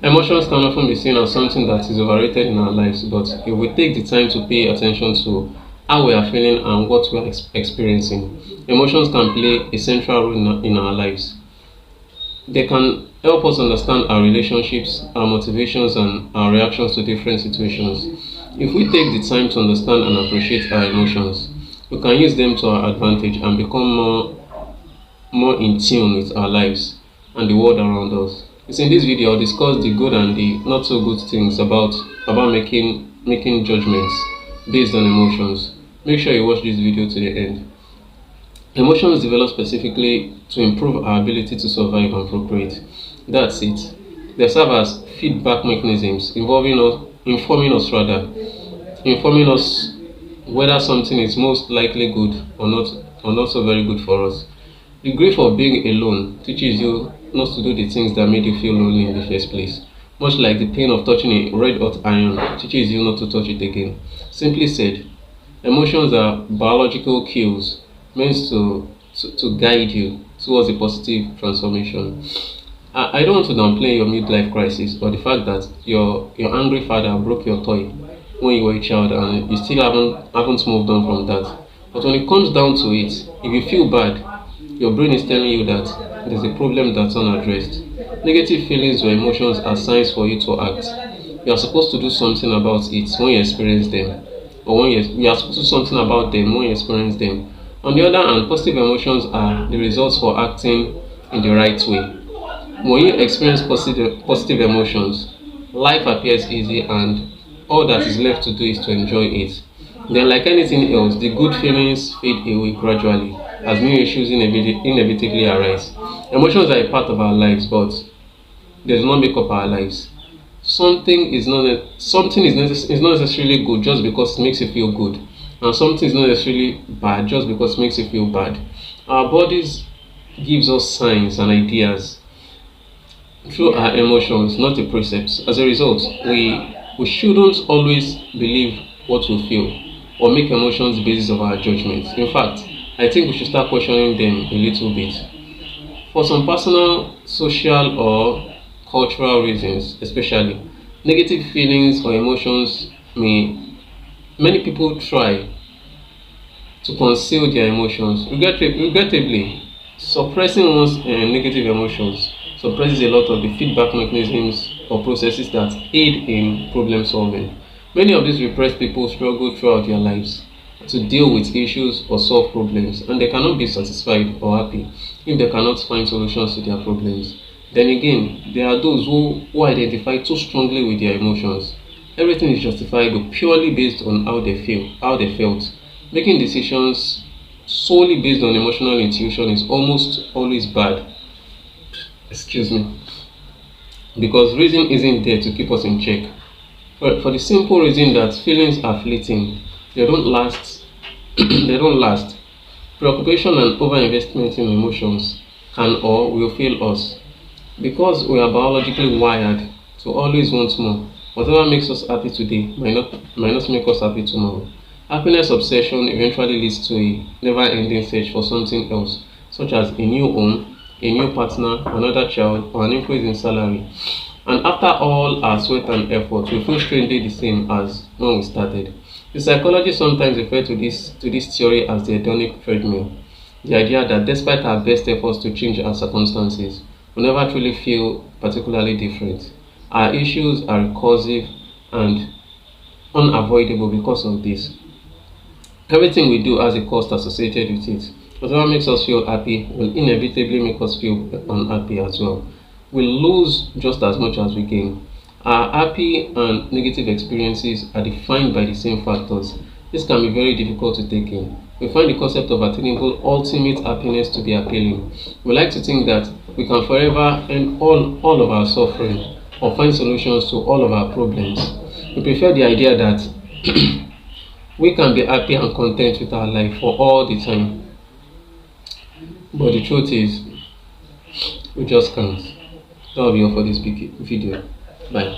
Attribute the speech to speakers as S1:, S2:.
S1: Emotions can often be seen as something that is overrated in our lives, but if we take the time to pay attention to how we are feeling and what we are experiencing, emotions can play a central role in our lives. They can help us understand our relationships, our motivations, and our reactions to different situations. If we take the time to understand and appreciate our emotions, we can use them to our advantage and become more in tune with our lives and the world around us. So in this video, I'll discuss the good and the not so good things about making judgments based on emotions. Make sure you watch this video to the end. Emotions develop specifically to improve our ability to survive and procreate. That's it. They serve as feedback mechanisms informing us whether something is most likely good or not so very good for us. The grief of being alone teaches you not to do the things that made you feel lonely in the first place. Much like the pain of touching a red hot iron teaches you not to touch it again. Simply said, emotions are biological cues meant to guide you towards a positive transformation. I don't want to downplay your midlife crisis or the fact that your angry father broke your toy when you were a child and you still haven't moved on from that. But when it comes down to it, if you feel bad, your brain is telling you that there's a problem that's unaddressed. Negative feelings or emotions are signs for you to act. You are supposed to do something about it when you experience them, or when you are supposed to do something about them when you experience them. On the other hand, positive emotions are the results for acting in the right way. When you experience positive emotions, life appears easy and all that is left to do is to enjoy it. Then, like anything else, the good feelings fade away gradually as new issues inevitably arise. Emotions are a part of our lives, but they do not make up our lives. Something is not necessarily good just because it makes you feel good, and something is not necessarily bad just because it makes you feel bad. Our bodies gives us signs and ideas through our emotions, not the precepts. As a result, we shouldn't always believe what we feel or make emotions the basis of our judgments. In fact, I think we should start questioning them a little bit. For some personal, social, or cultural reasons, especially, negative feelings or emotions many people try to conceal their emotions. Regrettably, suppressing one's negative emotions suppresses a lot of the feedback mechanisms or processes that aid in problem solving. Many of these repressed people struggle throughout their lives to deal with issues or solve problems, and they cannot be satisfied or happy if they cannot find solutions to their problems. Then again, there are those who identify too strongly with their emotions. Everything is justifiable purely based on how they felt. Making decisions solely based on emotional intuition is almost always bad. Excuse me. Because reason isn't there to keep us in check. For the simple reason that feelings are fleeting, they don't last. They don't last. Preoccupation and overinvestment in emotions can or will fail us. Because we are biologically wired to always want more, whatever makes us happy today might not make us happy tomorrow. Happiness obsession eventually leads to a never-ending search for something else, such as a new home, a new partner, another child, or an increase in salary. And after all our sweat and effort, we feel strangely the same as when we started. The psychologists sometimes refer to this theory as the hedonic treadmill. The idea that despite our best efforts to change our circumstances, we never truly feel particularly different. Our issues are recursive and unavoidable because of this. Everything we do has a cost associated with it. Whatever makes us feel happy will inevitably make us feel unhappy as well. We lose just as much as we gain. Our happy and negative experiences are defined by the same factors. This can be very difficult to take in. We find the concept of attainable ultimate happiness to be appealing. We like to think that we can forever end all of our suffering or find solutions to all of our problems. We prefer the idea that we can be happy and content with our life for all the time. But the truth is, we just can't. That will be all for this video. Bye.